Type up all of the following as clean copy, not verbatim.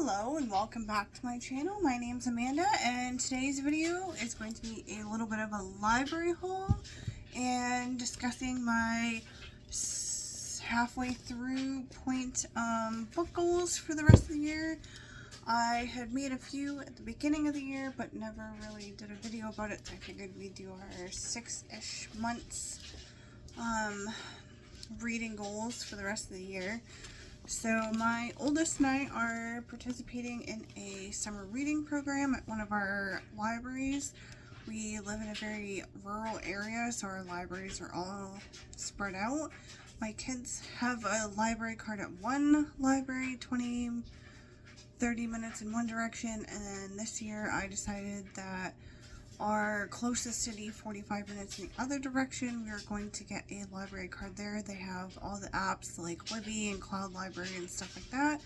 Hello and welcome back to my channel. My name's Amanda and today's video is going to be a little bit of a library haul and discussing my halfway through point book goals for the rest of the year. I had made a few at the beginning of the year but never really did a video about it, so I figured we'd do our 6-ish months reading goals for the rest of the year. So my oldest and I are participating in a summer reading program at one of our libraries. We live in a very rural area, so our libraries are all spread out. My kids have a library card at one library, 20-30 minutes in one direction, and then this year I decided that our closest city, 45 minutes in the other direction, we are going to get a library card there. They have all the apps like Libby and Cloud Library and stuff like that.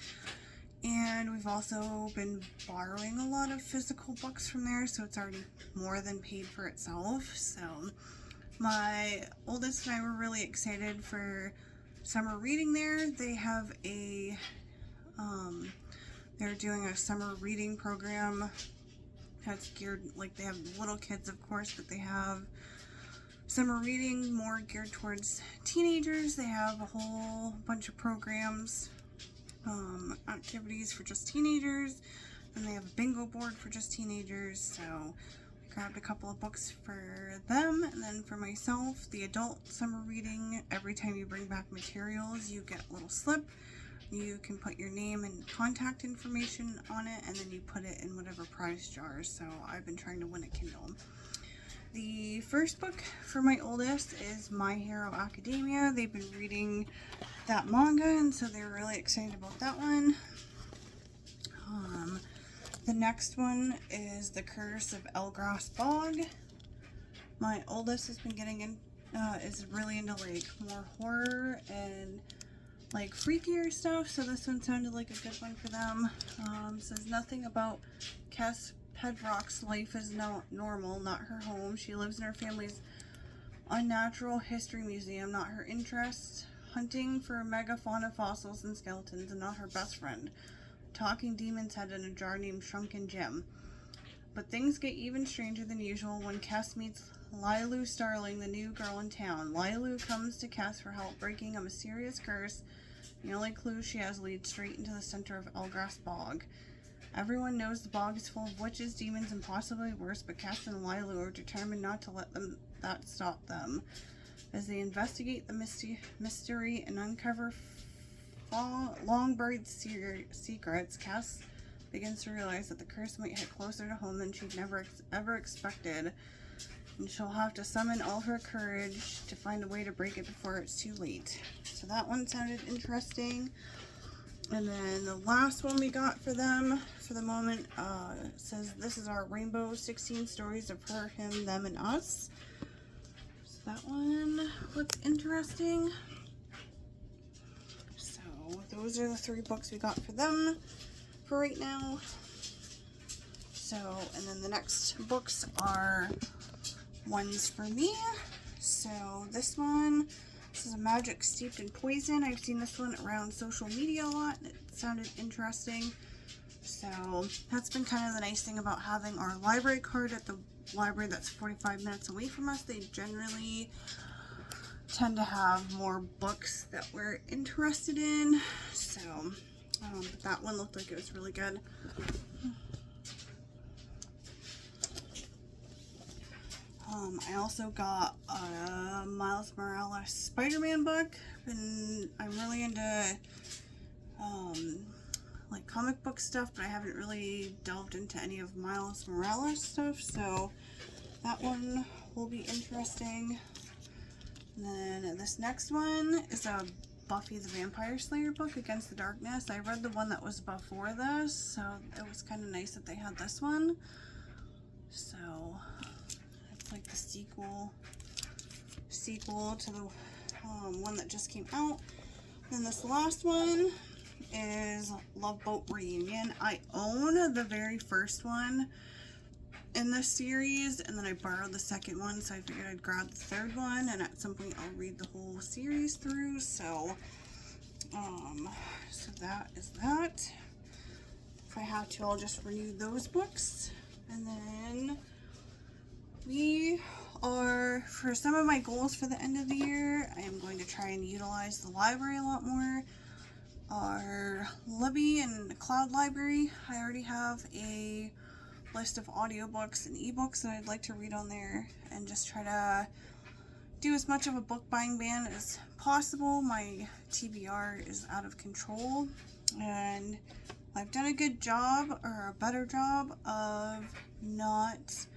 And we've also been borrowing a lot of physical books from there, so it's already more than paid for itself. So my oldest and I were really excited for summer reading there. They have a, they're doing a summer reading program that's geared, like they have little kids of course, but they have summer reading more geared towards teenagers. They have a whole bunch of programs, activities for just teenagers, and they have a bingo board for just teenagers. So I grabbed a couple of books for them, and then for myself, the adult summer reading, every time you bring back materials you get a little slip. You can put your name and contact information on it, and then you put it in whatever prize jars. So I've been trying to win a Kindle. The first book for my oldest is My Hero Academia. They've been reading that manga, and so they're really excited about that one. The next one is The Curse of Elgrass Bog. My oldest has been getting in, is really into like more horror and like freakier stuff, so this one sounded like a good one for them. Says nothing about Cass Pedrock's life is normal, not her home. She lives in her family's unnatural history museum, not her interest. Hunting for megafauna fossils and skeletons, and not her best friend. Talking demon's head in a jar named Shrunken Jim. But things get even stranger than usual when Cass meets Lilu Starling, the new girl in town. Lilu comes to Cass for help breaking a mysterious curse. The only clue she has leads straight into the center of Elgrass Bog. Everyone knows the bog is full of witches, demons, and possibly worse, but Cass and Lilu are determined not to let that stop them. As they investigate the mystery and uncover long-buried secrets, Cass begins to realize that the curse might hit closer to home than she'd never ever expected, and she'll have to summon all her courage to find a way to break it before it's too late. So that one sounded interesting. And then the last one we got for them for the moment says this is our Rainbow 16 Stories of Her, Him, Them, and Us. So that one looks interesting. So those are the 3 books we got for them for right now. So, and then the next books are ones for me. So this is a Magic Steeped in Poison. I've seen this one around social media a lot, and it sounded interesting. So that's been kind of the nice thing about having our library card at the library that's 45 minutes away from us. They generally tend to have more books that we're interested in. So that one looked like it was really good. I also got a Miles Morales Spider-Man book, and I'm really into like comic book stuff, but I haven't really delved into any of Miles Morales stuff, so that one will be interesting. And then this next one is a Buffy the Vampire Slayer book, Against the Darkness. I read the one that was before this, so it was kind of nice that they had this one. So it's like the sequel to the one that just came out. Then this last one is Love Boat Reunion. I own the very first one in this series, and then I borrowed the second one, so I figured I'd grab the third one, and at some point I'll read the whole series through. So so that is that. if I have to, I'll just renew those books. And then for some of my goals for the end of the year, I am going to try and utilize the library a lot more. Our Libby and Cloud Library, I already have a list of audiobooks and ebooks that I'd like to read on there, and just try to do as much of a book buying ban as possible. My TBR is out of control, and I've done a good job, or a better job, of not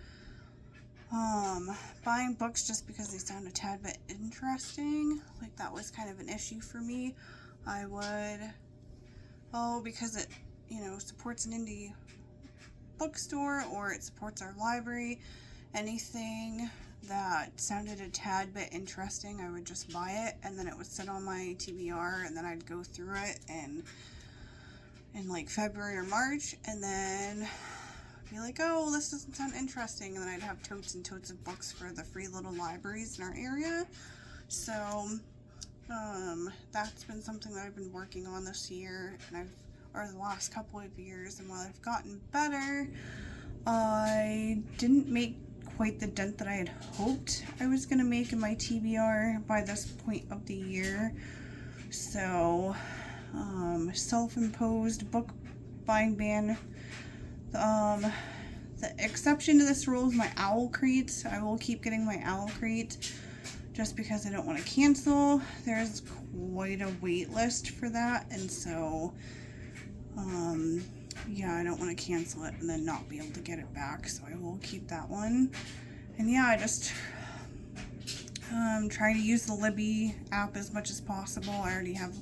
buying books just because they sound a tad bit interesting. Like, that was kind of an issue for me. I would, because it, supports an indie bookstore, or it supports our library, anything that sounded a tad bit interesting, I would just buy it, and then it would sit on my TBR, and then I'd go through it in like February or March, and then be like, oh, this doesn't sound interesting, and then I'd have totes and totes of books for the free little libraries in our area. So that's been something that I've been working on this year, and or the last couple of years, and while I've gotten better, I didn't make quite the dent that I had hoped I was going to make in my TBR by this point of the year. So self-imposed book buying ban. The exception to this rule is my Owl Crate. I will keep getting my Owl Crate just because I don't want to cancel. There's quite a wait list for that, and so yeah, I don't want to cancel it and then not be able to get it back, so I will keep that one. And yeah, I just try to use the Libby app as much as possible. I already have,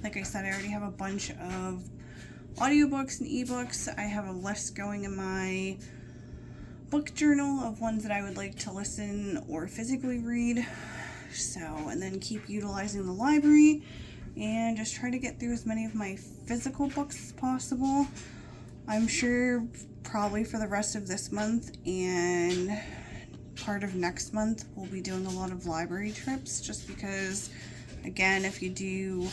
like I said, I already have a bunch of audiobooks and ebooks. I have a list going in my book journal of ones that I would like to listen or physically read. So, and then keep utilizing the library and just try to get through as many of my physical books as possible. I'm sure probably for the rest of this month and part of next month we'll be doing a lot of library trips, just because, again, if you do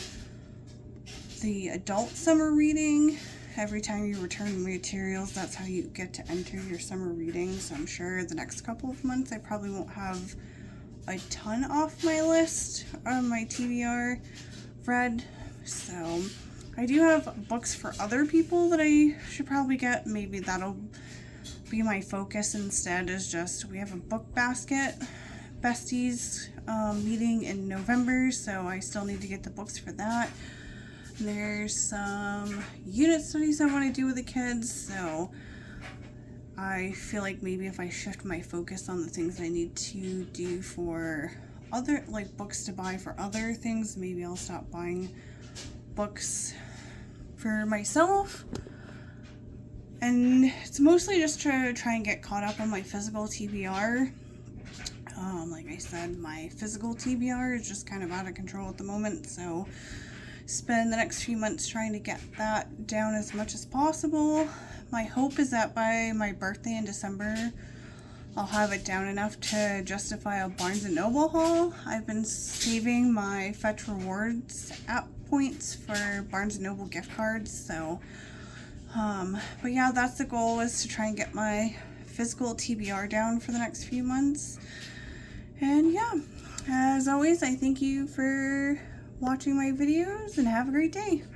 the adult summer reading, every time you return materials, that's how you get to enter your summer reading. So I'm sure the next couple of months I probably won't have a ton off my list on my TBR read. So I do have books for other people that I should probably get. Maybe that'll be my focus instead, is just, we have a book basket besties meeting in November, so I still need to get the books for that. There's some unit studies I want to do with the kids, so I feel like maybe if I shift my focus on the things I need to do for other, like books to buy for other things, maybe I'll stop buying books for myself. And it's mostly just to try and get caught up on my physical TBR. Like I said, my physical TBR is just kind of out of control at the moment, so spend the next few months trying to get that down as much as possible. My hope is that by my birthday in December, I'll have it down enough to justify a Barnes & Noble haul. I've been saving my Fetch Rewards app points for Barnes & Noble gift cards, so but yeah, that's the goal, is to try and get my physical TBR down for the next few months. And yeah, as always, I thank you for watching my videos, and have a great day.